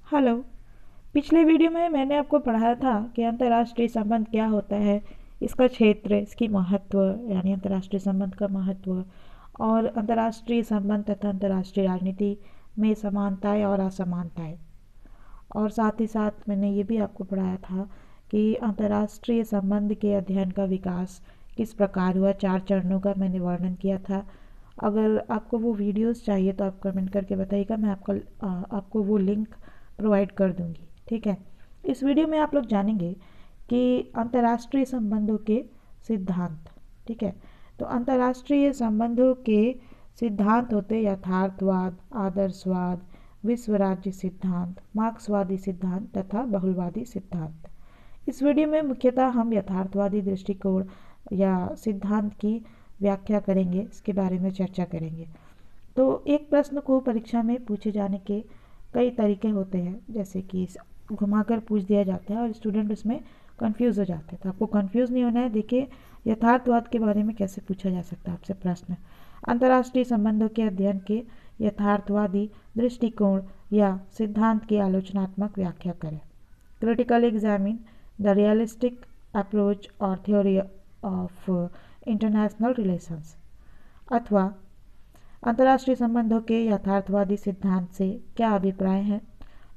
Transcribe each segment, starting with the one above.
Hello. पिछले video में मैंने आपको पढ़ाया था कि अंतर्राष्ट्रीय संबंध क्या होता है, इसका क्षेत्र, इसकी महत्व यानी अंतर्राष्ट्रीय संबंध का महत्व और अंतर्राष्ट्रीय संबंध तथा अंतर्राष्ट्रीय राजनीति में समानताएं और असमानताएं। और साथ ही साथ मैंने ये भी आपको पढ़ाया था कि अंतर्राष्ट्रीय संबंध के अध्ययन का विकास किस प्रकार हुआ, 4 चरणों का मैंने वर्णन किया था। अगर आपको वो वीडियोस चाहिए तो आप कमेंट करके बताइएगा, मैं आपको वो लिंक प्रोवाइड कर दूंगी। ठीक है। इस वीडियो में आप लोग जानेंगे कि अंतर्राष्ट्रीय संबंधों के सिद्धांत। ठीक है। तो अंतर्राष्ट्रीय संबंधों के सिद्धांत होते यथार्थवाद, आदर्शवाद, विश्व राज्य सिद्धांत, मार्क्सवादी सिद्धांत तथा बहुलवादी सिद्धांत। इस वीडियो में मुख्यतः हम यथार्थवादी दृष्टिकोण या सिद्धांत की व्याख्या करेंगे, इसके बारे में चर्चा करेंगे। तो एक प्रश्न को परीक्षा में पूछे जाने के कई तरीके होते हैं, जैसे कि घुमाकर पूछ दिया जाता है और स्टूडेंट उसमें कंफ्यूज हो जाते हैं। तो आपको कंफ्यूज नहीं होना है। देखिए, यथार्थवाद के बारे में कैसे पूछा जा सकता है आपसे प्रश्न। अंतर्राष्ट्रीय संबंधों के अध्ययन के यथार्थवादी दृष्टिकोण या सिद्धांत की आलोचनात्मक व्याख्या करें। Critical examine the realistic approach और थ्योरी ऑफ इंटरनेशनल रिलेशंस। अथवा अंतर्राष्ट्रीय संबंधों के यथार्थवादी सिद्धांत से क्या अभिप्राय है।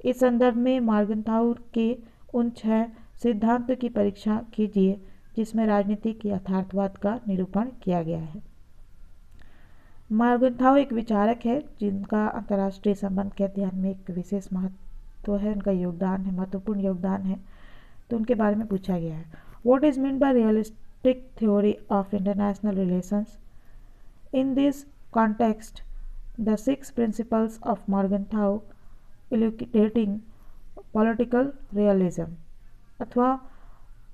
इस संदर्भ में मॉर्गनथाउ के उन 6 सिद्धांतों की परीक्षा कीजिए जिसमें राजनीतिक यथार्थवाद का निरूपण किया गया है। मॉर्गनथाउ एक विचारक है जिनका अंतर्राष्ट्रीय संबंध के अध्ययन में एक विशेष महत्व है, उनका योगदान है, महत्वपूर्ण योगदान है। तो उनके बारे में पूछा गया है। What is mean by realistic theory of international relations. In this context, the 6 principles of Morgenthau elucidating political realism। अथवा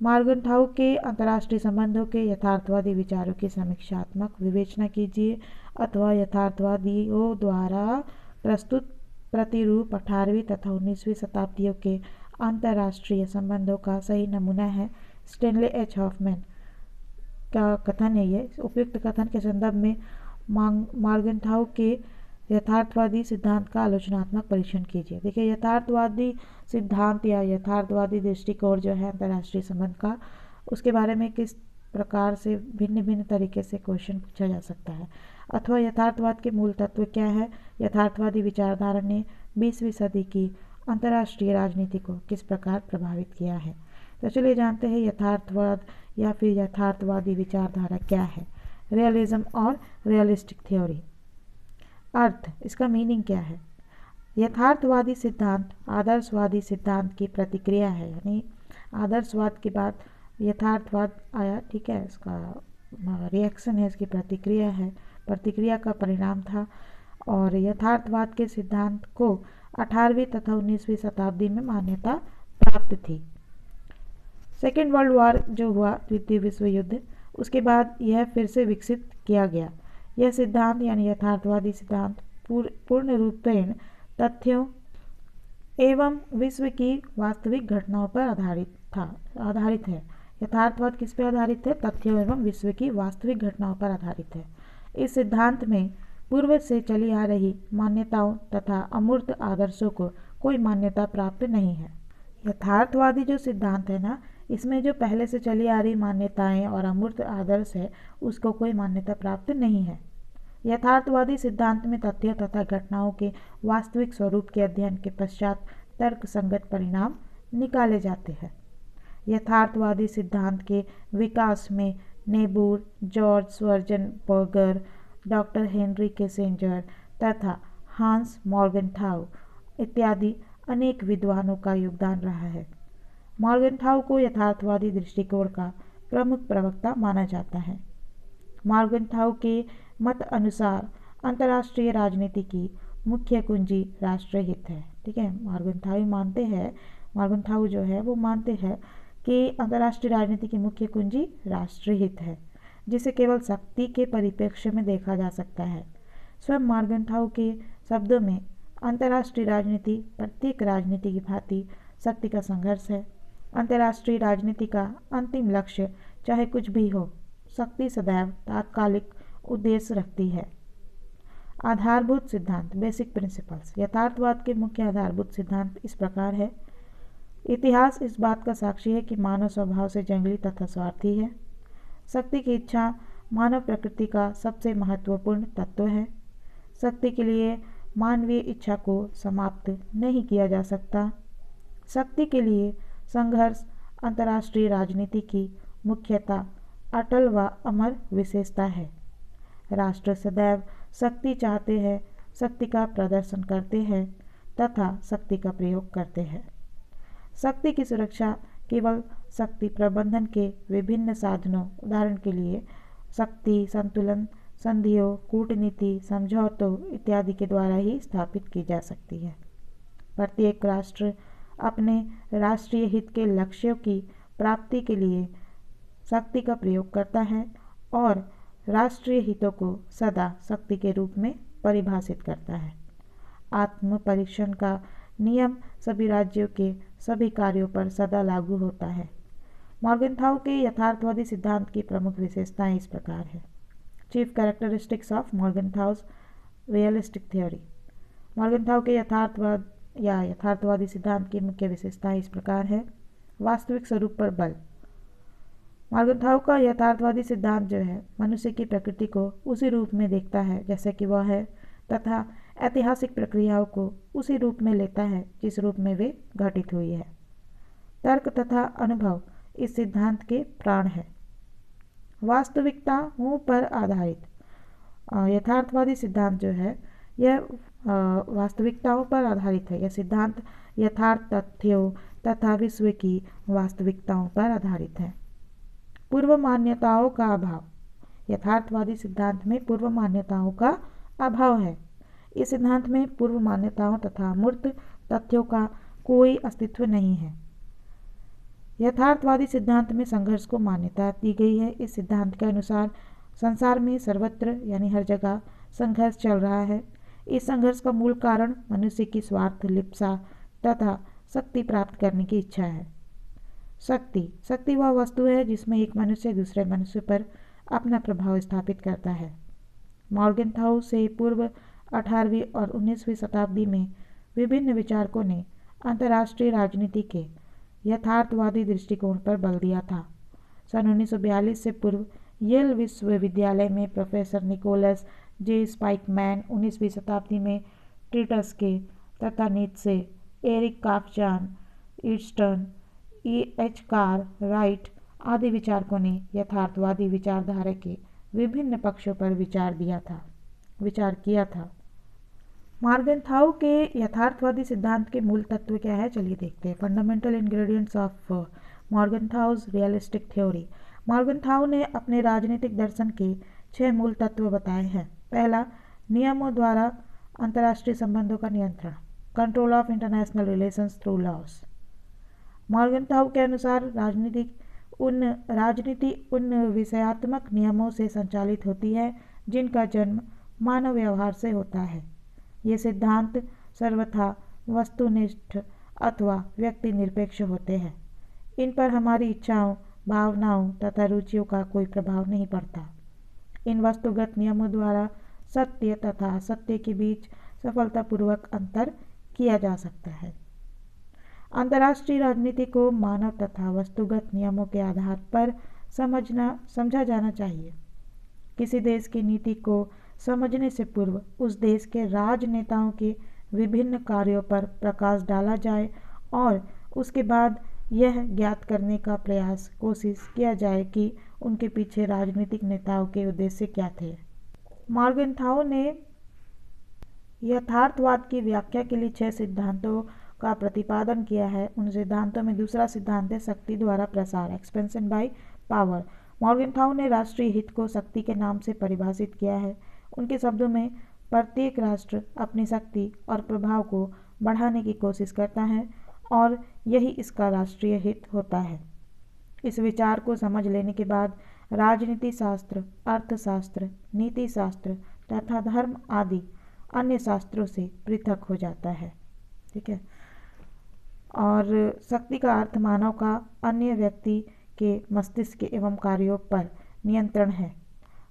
मॉर्गनथाउ के अंतर्राष्ट्रीय संबंधों के यथार्थवादी विचारों की समीक्षात्मक विवेचना कीजिए। अथवा यथार्थवादियों द्वारा प्रस्तुत प्रतिरूप 18वीं तथा 19वीं शताब्दियों के अंतर्राष्ट्रीय संबंधों का सही नमूना है। स्टेनले एच हॉफमैन का कथन है ये। उपयुक्त कथन के संदर्भ में मॉर्गनथाउ के यथार्थवादी सिद्धांत का आलोचनात्मक परीक्षण कीजिए। देखिए, यथार्थवादी सिद्धांत या यथार्थवादी दृष्टिकोण जो है अंतर्राष्ट्रीय संबंध का, उसके बारे में किस प्रकार से भिन्न भिन्न तरीके से क्वेश्चन पूछा जा सकता है। अथवा यथार्थवाद के मूल तत्व क्या है। यथार्थवादी विचारधारा ने 20वीं सदी की अंतर्राष्ट्रीय राजनीति को किस प्रकार प्रभावित किया है। तो चलिए जानते हैं यथार्थवाद या फिर यथार्थवादी विचारधारा क्या है। रियलिज्म और रियलिस्टिक थ्योरी। अर्थ, इसका मीनिंग क्या है। यथार्थवादी सिद्धांत आदर्शवादी सिद्धांत की प्रतिक्रिया है, यानी आदर्शवाद के बाद यथार्थवाद आया। ठीक है, इसका रिएक्शन है, इसकी प्रतिक्रिया है, प्रतिक्रिया का परिणाम था। और यथार्थवाद के सिद्धांत को 18वीं तथा 19वीं शताब्दी में मान्यता प्राप्त थी। सेकेंड वर्ल्ड वॉर जो हुआ, द्वितीय विश्व युद्ध, उसके बाद यह फिर से विकसित किया गया। यह सिद्धांत यानी यथार्थवादी सिद्धांत पूर्ण रूपेण तथ्यों एवं विश्व की वास्तविक घटनाओं पर आधारित है। यथार्थवाद किस पर आधारित है। तथ्यों एवं विश्व की वास्तविक घटनाओं पर आधारित है। इस सिद्धांत में पूर्व से चली आ रही मान्यताओं तथा अमूर्त आदर्शों को कोई मान्यता प्राप्त नहीं है। यथार्थवादी जो सिद्धांत है ना, इसमें जो पहले से चली आ रही मान्यताएं और अमूर्त आदर्श है, उसको कोई मान्यता प्राप्त नहीं है। यथार्थवादी सिद्धांत में तथ्यों तथा घटनाओं के वास्तविक स्वरूप के अध्ययन के पश्चात तर्क संगत परिणाम निकाले जाते हैं। यथार्थवादी सिद्धांत के विकास में नेबूर, जॉर्ज स्वर्जनबर्गर, डॉक्टर हेनरी किसिंजर तथा हांस मॉर्गनथाउ इत्यादि अनेक विद्वानों का योगदान रहा है। मॉर्गनथाउ को यथार्थवादी दृष्टिकोण का प्रमुख प्रवक्ता माना जाता है। मॉर्गनथाउ के मत अनुसार अंतर्राष्ट्रीय राजनीति की मुख्य कुंजी राष्ट्रहित है। ठीक है, मॉर्गनथाउ जो है वो मानते हैं कि अंतर्राष्ट्रीय राजनीति की मुख्य कुंजी राष्ट्रहित है, जिसे केवल शक्ति के परिप्रेक्ष्य में देखा जा सकता है। स्वयं मॉर्गनथाउ के शब्दों में अंतर्राष्ट्रीय राजनीति प्रत्येक राजनीति की भांति शक्ति का संघर्ष है। अंतर्राष्ट्रीय राजनीति का अंतिम लक्ष्य चाहे कुछ भी हो, शक्ति सदैव तात्कालिक उद्देश्य रखती है। आधारभूत सिद्धांत, बेसिक प्रिंसिपल्स। यथार्थवाद के मुख्य आधारभूत सिद्धांत इस प्रकार है। इतिहास इस बात का साक्षी है कि मानव स्वभाव से जंगली तथा स्वार्थी है। शक्ति की इच्छा मानव प्रकृति का सबसे महत्वपूर्ण तत्व है। शक्ति के लिए मानवीय इच्छा को समाप्त नहीं किया जा सकता। शक्ति के लिए संघर्ष अंतर्राष्ट्रीय राजनीति की मुख्यतः अटल व अमर विशेषता है। राष्ट्र सदैव शक्ति चाहते हैं, शक्ति का प्रदर्शन करते हैं तथा शक्ति का प्रयोग करते हैं। शक्ति की सुरक्षा केवल शक्ति प्रबंधन के विभिन्न साधनों, उदाहरण के लिए शक्ति संतुलन, संधियों, कूटनीति, समझौतों इत्यादि के द्वारा ही स्थापित की जा सकती है। प्रत्येक राष्ट्र अपने राष्ट्रीय हित के लक्ष्यों की प्राप्ति के लिए शक्ति का प्रयोग करता है और राष्ट्रीय हितों को सदा शक्ति के रूप में परिभाषित करता है। आत्म परीक्षण का नियम सभी राज्यों के सभी कार्यों पर सदा लागू होता है। मॉर्गनथाउ के यथार्थवादी सिद्धांत की प्रमुख विशेषताएं इस प्रकार है। Chief characteristics of Morgenthau's realistic theory. Morgenthau के यथार्थवाद या यथार्थवादी सिद्धांत की मुख्य विशेषताएं इस प्रकार है। वास्तविक स्वरूप पर बल। मॉर्गनथाउ का यथार्थवादी सिद्धांत जो है मनुष्य की प्रकृति को उसी रूप में देखता है जैसे कि वह है तथा ऐतिहासिक प्रक्रियाओं को उसी रूप में लेता है जिस रूप में वे घटित हुई है। तर्क तथा अनुभव इस सिद्धांत के प्राण है। वास्तविकताओं पर आधारित यथार्थवादी सिद्धांत जो है यह वास्तविकताओं पर आधारित है। यह सिद्धांत यथार्थ तथ्यों तथा विश्व की वास्तविकताओं पर आधारित है। पूर्व मान्यताओं का अभाव। यथार्थवादी सिद्धांत में पूर्व मान्यताओं का अभाव है। इस सिद्धांत में पूर्व मान्यताओं तथा मूर्त तथ्यों का कोई अस्तित्व नहीं है। यथार्थवादी सिद्धांत में संघर्ष को मान्यता दी गई है। इस सिद्धांत के अनुसार संसार में सर्वत्र यानी हर जगह संघर्ष चल रहा है। इस संघर्ष का मूल कारण मनुष्य की स्वार्थ, लिप्सा तथा शक्ति प्राप्त करने की इच्छा है। शक्ति वह वस्तु है जिसमें एक मनुष्य दूसरे मनुष्य पर अपना प्रभाव स्थापित करता है। मॉर्गनथाउ से पूर्व 18वीं और 19वीं शताब्दी में विभिन्न विचारकों ने अंतर्राष्ट्रीय राजनीति के यथार्थवादी दृष्टिकोण पर बल दिया था। सन 1942 से पूर्व येल विश्वविद्यालय में प्रोफेसर निकोलस जे स्पाइकमैन, 19वीं शताब्दी में ट्रिटस्के तथा नीत्शे, एरिक काफजान, ईस्टर्न, एच कार राइट आदि विचारकों ने यथार्थवादी विचारधारा के विभिन्न पक्षों पर विचार किया था। मॉर्गनथाउ के यथार्थवादी सिद्धांत के मूल तत्व क्या है, चलिए देखते हैं। Fundamental ingredients of Morgenthau's realistic theory. Morgenthau ने अपने राजनीतिक दर्शन के 6 मूल तत्व बताए हैं। पहला, नियमों द्वारा अंतर्राष्ट्रीय संबंधों का नियंत्रण, control of international relations through laws. Morgenthau के अनुसार राजनीति उन विषयात्मक नियमों से संचालित होती है जिनका जन्म मानव व्यवहार से होता है। ये सिद्धांत सर्वथा वस्तुनिष्ठ अथवा व्यक्ति निरपेक्ष होते हैं। इन पर हमारी इच्छाओं, भावनाओं तथा रुचियों का कोई प्रभाव नहीं पड़ता। इन वस्तुगत नियमों द्वारा सत्य तथा असत्य के बीच सफलतापूर्वक अंतर किया जा सकता है। अंतर्राष्ट्रीय राजनीति को मानव तथा वस्तुगत नियमों के आधार पर समझा जाना चाहिए। किसी देश की नीति को समझने से पूर्व उस देश के राजनेताओं के विभिन्न कार्यों पर प्रकाश डाला जाए और उसके बाद यह ज्ञात करने का कोशिश किया जाए कि उनके पीछे राजनीतिक नेताओं के उद्देश्य क्या थे। मॉर्गनथाउ ने यथार्थवाद की व्याख्या के लिए 6 सिद्धांतों का प्रतिपादन किया है। उन सिद्धांतों में दूसरा सिद्धांत है शक्ति द्वारा प्रसार, एक्सपेंशन बाय पावर। मॉर्गनथाउ ने राष्ट्रीय हित को शक्ति के नाम से परिभाषित किया है। उनके शब्दों में प्रत्येक राष्ट्र अपनी शक्ति और प्रभाव को बढ़ाने की कोशिश करता है और यही इसका राष्ट्रीय हित होता है। इस विचार को समझ लेने के बाद राजनीति शास्त्र, अर्थशास्त्र, नीति शास्त्र तथा धर्म आदि अन्य शास्त्रों से पृथक हो जाता है। ठीक है। और शक्ति का अर्थ मानव का अन्य व्यक्ति के मस्तिष्क एवं कार्यों पर नियंत्रण है।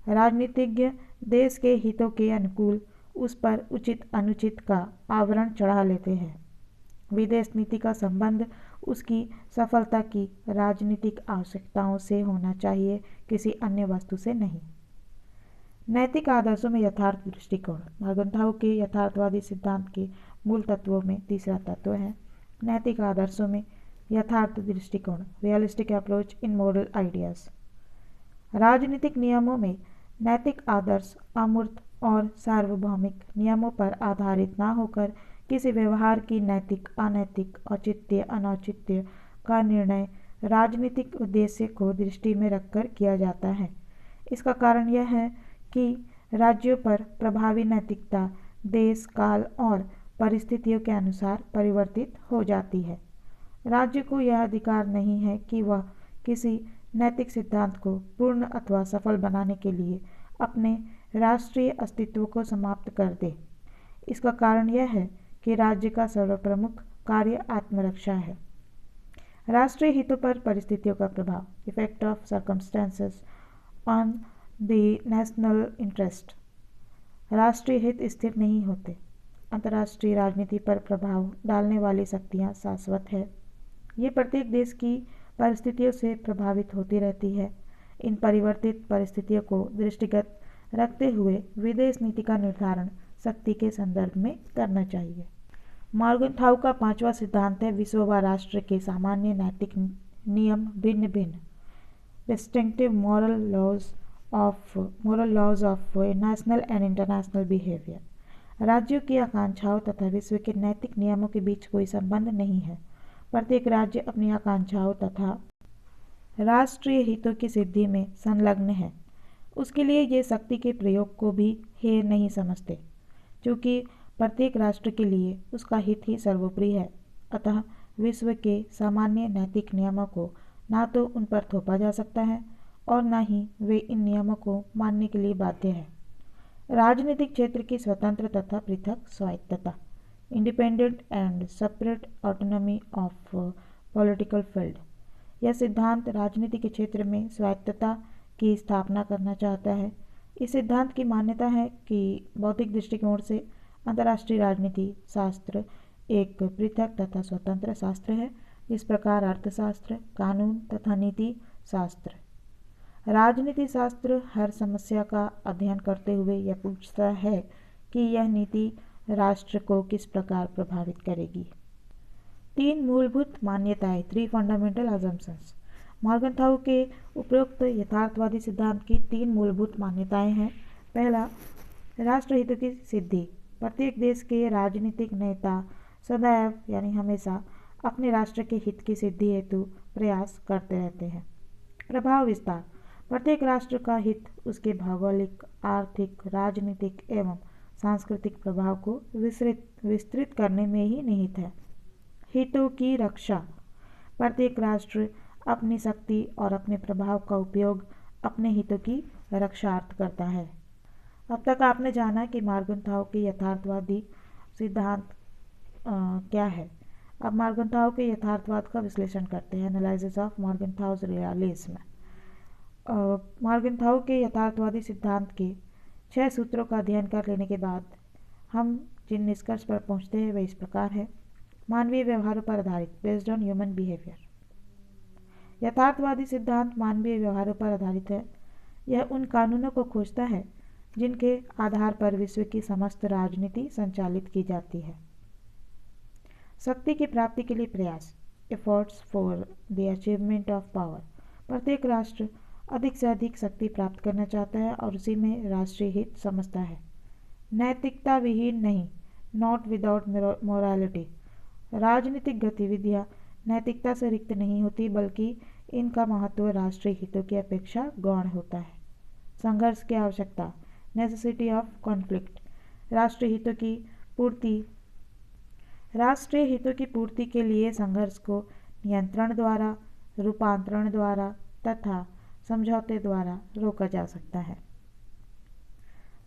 राजनीतिज्ञ देश के हितों के अनुकूल उस पर उचित अनुचित का आवरण चढ़ा लेते हैं। विदेश नीति का संबंध उसकी सफलता की राजनीतिक आवश्यकताओं से होना चाहिए, किसी अन्य वस्तु से नहीं। नैतिक आदर्शों में यथार्थ दृष्टिकोण। मॉर्गनथाउ के यथार्थवादी सिद्धांत के मूल तत्वों में तीसरा तत्व है नैतिक आदर्शों में यथार्थ दृष्टिकोण, realistic approach in moral ideas. राजनीतिक नियमों में नैतिक आदर्श अमूर्त और सार्वभौमिक नियमों पर आधारित न होकर किसी व्यवहार की नैतिक अनैतिक औचित्य अनौचित्य का निर्णय राजनीतिक उद्देश्य को दृष्टि में रखकर किया जाता है। इसका कारण यह है कि राज्यों पर प्रभावी नैतिकता देश काल और परिस्थितियों के अनुसार परिवर्तित हो जाती है। राज्य को यह अधिकार नहीं है कि वह किसी नैतिक सिद्धांत को पूर्ण अथवा सफल बनाने के लिए अपने राष्ट्रीय अस्तित्व को समाप्त कर दे। इसका कारण यह है कि राज्य का सर्वप्रमुख कार्य आत्मरक्षा है। राष्ट्रीय हितों पर परिस्थितियों का प्रभाव, effect of circumstances on the national interest. राष्ट्रीय हित स्थिर नहीं होते। अंतर्राष्ट्रीय राजनीति पर प्रभाव डालने वाली शक्तियाँ शाश्वत है। ये प्रत्येक देश की परिस्थितियों से प्रभावित होती रहती है। इन परिवर्तित परिस्थितियों को दृष्टिगत रखते हुए विदेश नीति का निर्धारण शक्ति के संदर्भ में करना चाहिए। मॉर्गनथाउ का पांचवा सिद्धांत है विश्व व राष्ट्र के सामान्य नैतिक नियम भिन्न भिन्न, distinctive moral laws of national and international behaviour. राज्यों की आकांक्षाओं तथा विश्व के नैतिक नियमों के बीच कोई संबंध नहीं है। प्रत्येक राज्य अपनी आकांक्षाओं तथा राष्ट्रीय हितों की सिद्धि में संलग्न है। उसके लिए ये शक्ति के प्रयोग को भी हेय नहीं समझते, क्योंकि प्रत्येक राष्ट्र के लिए उसका हित ही सर्वोपरि है। अतः विश्व के सामान्य नैतिक नियमों को ना तो उन पर थोपा जा सकता है और न ही वे इन नियमों को मानने के लिए बाध्य है। राजनीतिक क्षेत्र की स्वतंत्र तथा पृथक स्वायत्तता, independent and separate autonomy of political field. यह सिद्धांत राजनीति के क्षेत्र में स्वायत्तता की स्थापना करना चाहता है। इस सिद्धांत की मान्यता है कि बौद्धिक दृष्टिकोण से अंतर्राष्ट्रीय राजनीति शास्त्र एक पृथक तथा स्वतंत्र शास्त्र है, इस प्रकार अर्थशास्त्र, कानून तथा नीति शास्त्र। राजनीति शास्त्र हर समस्या का अध्ययन करते हुए यह पूछता है कि यह नीति राष्ट्र को किस प्रकार प्रभावित करेगी। तीन मूलभूत मान्यताएं, 3 फंडामेंटल अजम्पशंस। मॉर्गनथाउ के उपरोक्त यथार्थवादी सिद्धांत की 3 मूलभूत मान्यताएं हैं। पहला, राष्ट्रहितों की सिद्धि। प्रत्येक देश के राजनीतिक नेता सदैव यानी हमेशा अपने राष्ट्र के हित की सिद्धि हेतु प्रयास करते रहते हैं। प्रभाव विस्तार। प्रत्येक राष्ट्र का हित उसके भौगोलिक, आर्थिक, राजनीतिक एवं सांस्कृतिक प्रभाव को विस्तृत करने में ही निहित है। हितों की रक्षा। प्रत्येक राष्ट्र अपनी शक्ति और अपने प्रभाव का उपयोग अपने हितों की रक्षार्थ करता है। अब तक आपने जाना कि मॉर्गनथाउ के यथार्थवादी सिद्धांत क्या है। अब मॉर्गनथाउ के यथार्थवाद का विश्लेषण करते हैं। Analysis of Morgenthau's realism. Morgenthau के यथार्थवादी सिद्धांत के 6 सूत्रों का अध्ययन कर लेने के बाद हम जिन निष्कर्ष पर पहुंचते हैं वे इस प्रकार है। मानवीय व्यवहारों पर आधारित, बेस्ड ऑन ह्यूमन बिहेवियर। यथार्थवादी सिद्धांत मानवीय व्यवहारों पर आधारित है। यह उन कानूनों को खोजता है जिनके आधार पर विश्व की समस्त राजनीति संचालित की जाती है। शक्ति की प्राप्ति के लिए प्रयास, efforts for the achievement of power. प्रत्येक राष्ट्र अधिक से अधिक शक्ति प्राप्त करना चाहता है और उसी में राष्ट्रीय हित समझता है। नैतिकता विहीन नहीं, नॉट विदाउट मोरालिटी। राजनीतिक गतिविधियाँ नैतिकता से रिक्त नहीं होती, बल्कि इनका महत्व राष्ट्रीय हितों की अपेक्षा गौण होता है। संघर्ष की आवश्यकता, नेसेसिटी ऑफ कॉन्फ्लिक्ट। राष्ट्रीय हितों की पूर्ति के लिए संघर्ष को नियंत्रण द्वारा, रूपांतरण द्वारा तथा समझौते द्वारा रोका जा सकता है।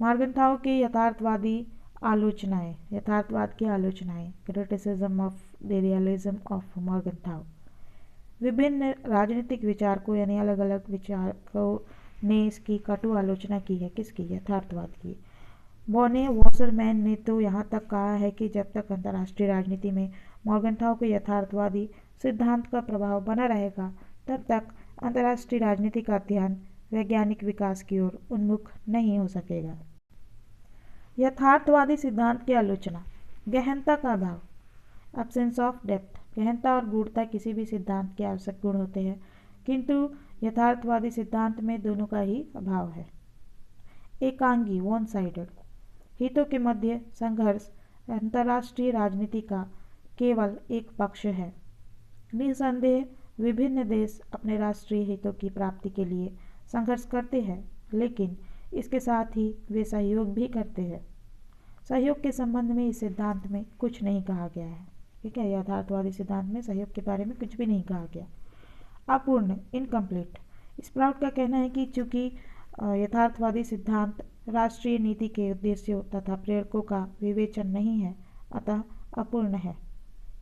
मॉर्गनथाउ की यथार्थवाद की आलोचनाएं, criticism of the realism of Morgenthau. विभिन्न राजनीतिक विचारकों यानी अलग अलग विचारकों ने इसकी कटु आलोचना की है। किसकी? यथार्थवाद की। बोने वॉसरमैन ने तो यहाँ तक कहा है कि जब तक अंतर्राष्ट्रीय राजनीति में मॉर्गनथाउ के यथार्थवादी सिद्धांत का प्रभाव बना रहेगा, तब तक अंतर्राष्ट्रीय राजनीति का ध्यान वैज्ञानिक विकास की ओर उन्मुख नहीं हो सकेगा। यथार्थवादी सिद्धांत की आलोचना। गहनता का अभाव, एब्सेंस ऑफ डेप्थ। गहनता और गूढ़ता किसी भी सिद्धांत के आवश्यक गुण होते हैं, किंतु यथार्थवादी सिद्धांत में दोनों का ही अभाव है। एकांगी, वन साइडेड। हितों के मध्य संघर्ष अंतर्राष्ट्रीय राजनीति का केवल एक पक्ष है। निसंदेह विभिन्न देश अपने राष्ट्रीय हितों की प्राप्ति के लिए संघर्ष करते हैं, लेकिन इसके साथ ही वे सहयोग भी करते हैं। सहयोग के संबंध में इस सिद्धांत में कुछ नहीं कहा गया है। ठीक है, यथार्थवादी सिद्धांत में सहयोग के बारे में कुछ भी नहीं कहा गया। अपूर्ण, इनकम्प्लीट। स्प्राउट का कहना है कि चूंकि यथार्थवादी सिद्धांत राष्ट्रीय नीति के उद्देश्यों तथा प्रेरकों का विवेचन नहीं है, अतः अपूर्ण है।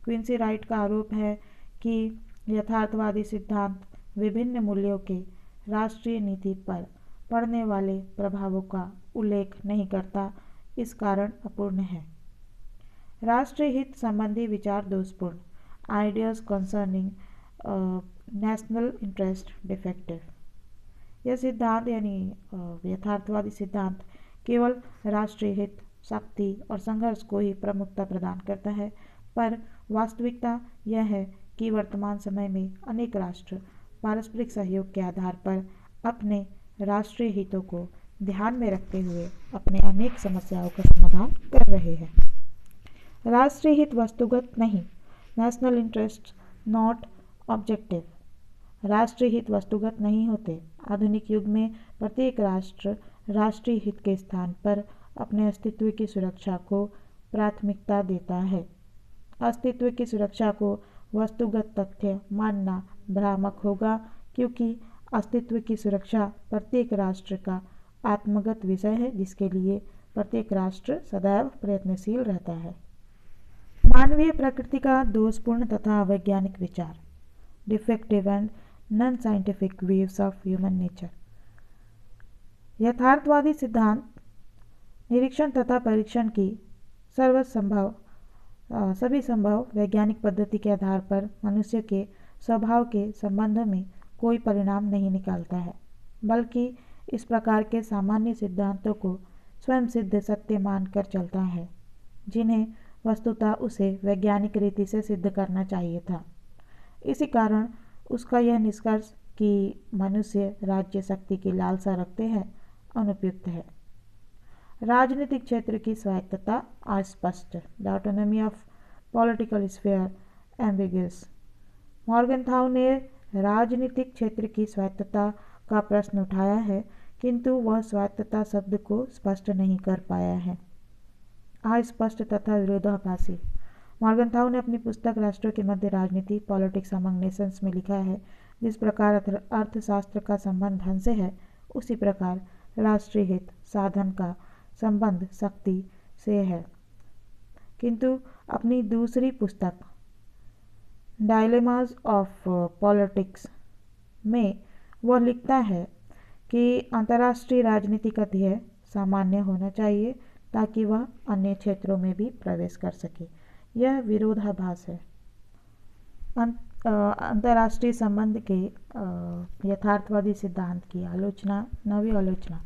क्विंसी राइट का आरोप है कि यथार्थवादी सिद्धांत विभिन्न मूल्यों के राष्ट्रीय नीति पर पड़ने वाले प्रभावों का उल्लेख नहीं करता, इस कारण अपूर्ण है। राष्ट्रीय हित संबंधी विचार दोषपूर्ण। Ideas concerning national interest defective. यह सिद्धांत यानी यथार्थवादी सिद्धांत केवल राष्ट्रीय हित, शक्ति और संघर्ष को ही प्रमुखता प्रदान करता है, पर वास्तविकता यह है कि वर्तमान समय में अनेक राष्ट्र पारस्परिक सहयोग के आधार पर अपने राष्ट्रीय हितों को ध्यान में रखते हुए अपने अनेक समस्याओं का समाधान कर रहे हैं। राष्ट्रीय हित वस्तुगत नहीं, नेशनल इंटरेस्ट नॉट ऑब्जेक्टिव। राष्ट्रीय हित वस्तुगत नहीं होते। आधुनिक युग में प्रत्येक राष्ट्र राष्ट्रीय हित के स्थान पर अपने अस्तित्व की सुरक्षा को प्राथमिकता देता है। अस्तित्व की सुरक्षा को वस्तुगत तथ्य मानना भ्रामक होगा, क्योंकि अस्तित्व की सुरक्षा प्रत्येक राष्ट्र का आत्मगत विषय है, जिसके लिए प्रत्येक राष्ट्र सदैव प्रयत्नशील रहता है। मानवीय प्रकृति का दोषपूर्ण तथा अवैज्ञानिक विचार। Defective and non scientific views of human nature. यथार्थवादी सिद्धांत निरीक्षण तथा परीक्षण की सभी संभव वैज्ञानिक पद्धति के आधार पर मनुष्य के स्वभाव के संबंध में कोई परिणाम नहीं निकालता है, बल्कि इस प्रकार के सामान्य सिद्धांतों को स्वयं सिद्ध सत्य मानकर चलता है, जिन्हें वस्तुतः उसे वैज्ञानिक रीति से सिद्ध करना चाहिए था। इसी कारण उसका यह निष्कर्ष कि मनुष्य राज्य शक्ति की लालसा रखते हैं अनुपयुक्त है। राजनीतिक क्षेत्र की स्वायत्तता अस्पष्ट। The autonomy of political sphere ambiguous. Morgenthau ने राजनीतिक क्षेत्र की स्वायत्तता का प्रश्न उठाया है, किंतु वह स्वायत्तता शब्द को स्पष्ट नहीं कर पाया है। अस्पष्ट तथा विरोधाभासी। मॉर्गनथाउ ने अपनी पुस्तक राष्ट्रों के मध्य राजनीति पॉलिटिक्स अमंग नेशंस में लिखा है, जिस प्रकार अर्थशास्त्र का संबंध धन से है, उसी प्रकार राष्ट्रीय हित साधन का संबंध शक्ति से है। किंतु अपनी दूसरी पुस्तक डायलेमाज ऑफ पॉलिटिक्स में वह लिखता है कि अंतर्राष्ट्रीय राजनीति का ध्येय सामान्य होना चाहिए, ताकि वह अन्य क्षेत्रों में भी प्रवेश कर सके। यह विरोधाभास है। अंतर्राष्ट्रीय संबंध के यथार्थवादी सिद्धांत की आलोचना, नवी आलोचना।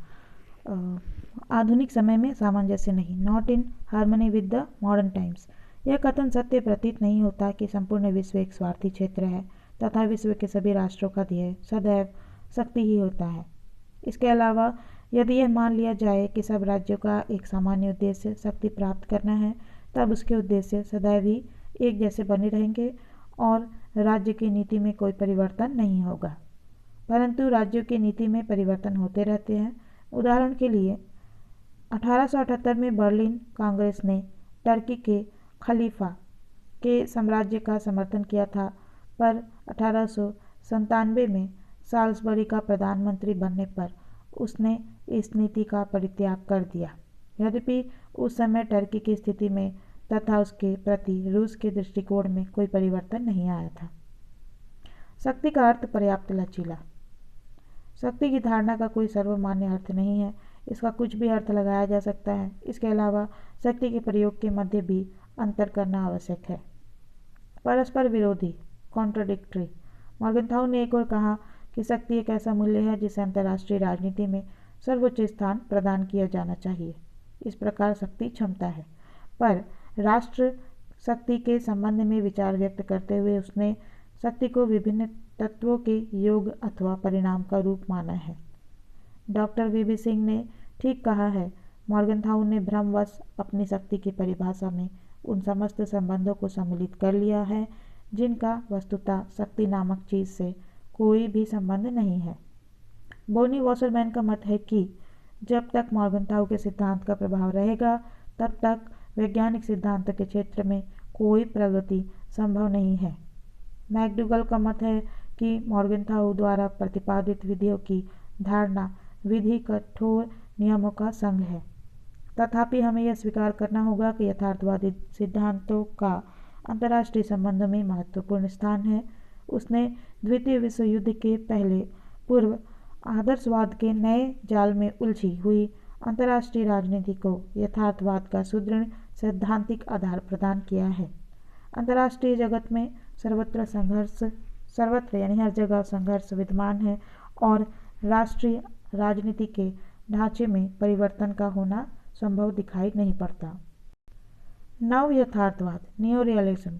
आधुनिक समय में सामंजस्य नहीं, not in harmony with the modern times. यह कथन सत्य प्रतीत नहीं होता कि संपूर्ण विश्व एक स्वार्थी क्षेत्र है तथा विश्व के सभी राष्ट्रों का ध्येय सदैव शक्ति ही होता है। इसके अलावा यदि यह मान लिया जाए कि सब राज्यों का एक सामान्य उद्देश्य शक्ति प्राप्त करना है, तब उसके उद्देश्य सदैव ही एक जैसे बने रहेंगे और राज्य की नीति में कोई परिवर्तन नहीं होगा। परंतु राज्यों की नीति में परिवर्तन होते रहते हैं। उदाहरण के लिए 1878 में बर्लिन कांग्रेस ने टर्की के खलीफा के साम्राज्य का समर्थन किया था, पर 1897 में साल्सबरी का प्रधानमंत्री बनने पर उसने इस नीति का परित्याग कर दिया। यद्यपि उस समय टर्की की स्थिति में तथा उसके प्रति रूस के दृष्टिकोण में कोई परिवर्तन नहीं आया था। शक्ति का अर्थ पर्याप्त लचीला। शक्ति की धारणा का कोई सर्वमान्य अर्थ नहीं है। इसका कुछ भी अर्थ लगाया जा सकता है। इसके अलावा शक्ति के प्रयोग के मध्य भी अंतर करना आवश्यक है। परस्पर विरोधी, कॉन्ट्राडिक्टरी। मॉर्गनथाउ ने एक और कहा कि शक्ति एक ऐसा मूल्य है जिसे अंतर्राष्ट्रीय राजनीति में सर्वोच्च स्थान प्रदान किया जाना चाहिए। इस प्रकार शक्ति क्षमता है, पर राष्ट्र शक्ति के संबंध में विचार व्यक्त करते हुए उसने शक्ति को विभिन्न तत्वों के योग अथवा परिणाम का रूप माना है। डॉक्टर वीबी सिंह ने ठीक कहा है, मॉर्गनथाउ ने भ्रमवश अपनी शक्ति की परिभाषा में उन समस्त संबंधों को सम्मिलित कर लिया है जिनका वस्तुतः शक्ति नामक चीज़ से कोई भी संबंध नहीं है। बोनी वॉसरमैन का मत है कि जब तक मॉर्गनथाउ के सिद्धांत का प्रभाव रहेगा तब तक वैज्ञानिक सिद्धांत के क्षेत्र में कोई प्रगति संभव नहीं है। मैकडूगल का मत है कि मॉर्गनथाउ द्वारा प्रतिपादित विधियों की धारणा विधि कठोर नियमों का संघ है। तथापि हमें यह स्वीकार करना होगा कि यथार्थवादी सिद्धांतों का अंतर्राष्ट्रीय संबंधों में महत्वपूर्ण स्थान है। उसने द्वितीय विश्व युद्ध के पहले पूर्व आदर्शवाद के नए जाल में उलझी हुई अंतर्राष्ट्रीय राजनीति को यथार्थवाद का सुदृढ़ सैद्धांतिक आधार प्रदान किया है। अंतर्राष्ट्रीय जगत में सर्वत्र यानी हर जगह संघर्ष विद्यमान है और राष्ट्रीय राजनीति के ढांचे में परिवर्तन का होना संभव दिखाई नहीं पड़ता। नव यथार्थवाद, न्यू रियलिज्म।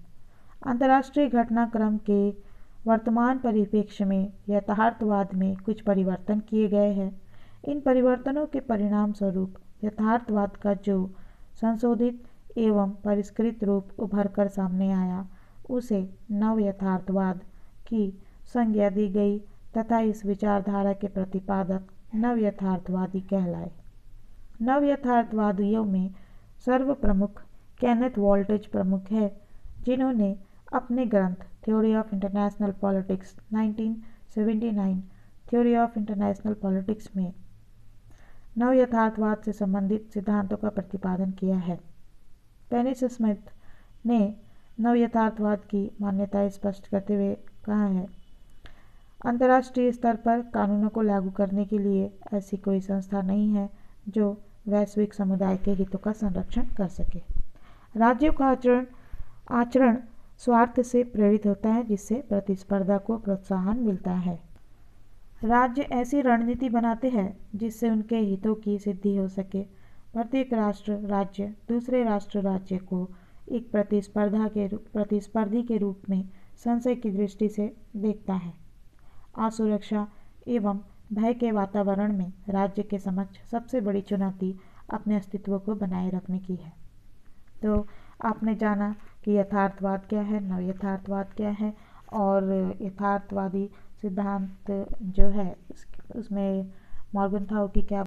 अंतर्राष्ट्रीय घटनाक्रम के वर्तमान परिप्रेक्ष्य में यथार्थवाद में कुछ परिवर्तन किए गए हैं। इन परिवर्तनों के परिणाम स्वरूप यथार्थवाद का जो संशोधित एवं परिष्कृत रूप उभर कर सामने आया उसे नव यथार्थवाद की संज्ञा दी गई तथा इस विचारधारा के प्रतिपादक नव यथार्थवादी कहलाए। नव यथार्थवादियों में सर्वप्रमुख केनेथ वॉल्टेज प्रमुख है, जिन्होंने अपने ग्रंथ theory of international politics 1979 theory of international politics में नव यथार्थवाद से संबंधित सिद्धांतों का प्रतिपादन किया है। पेनिस स्मिथ ने नव यथार्थवाद की मान्यताएं स्पष्ट करते हुए कहा है, अंतर्राष्ट्रीय स्तर पर कानूनों को लागू करने के लिए ऐसी कोई संस्था नहीं है जो वैश्विक समुदाय के हितों का संरक्षण कर सके। राज्यों का आचरण स्वार्थ से प्रेरित होता है, जिससे प्रतिस्पर्धा को प्रोत्साहन मिलता है। राज्य ऐसी रणनीति बनाते हैं जिससे उनके हितों की सिद्धि हो सके। प्रत्येक राज्य दूसरे राज्य को एक प्रतिस्पर्धी के रूप में संशय की दृष्टि से देखता है। असुरक्षा एवं भय के वातावरण में राज्य के समक्ष सबसे बड़ी चुनौती अपने अस्तित्व को बनाए रखने की है। तो आपने जाना कि यथार्थवाद क्या है, नव यथार्थवाद क्या है और यथार्थवादी सिद्धांत जो है उसमें मॉर्गनथाउ की क्या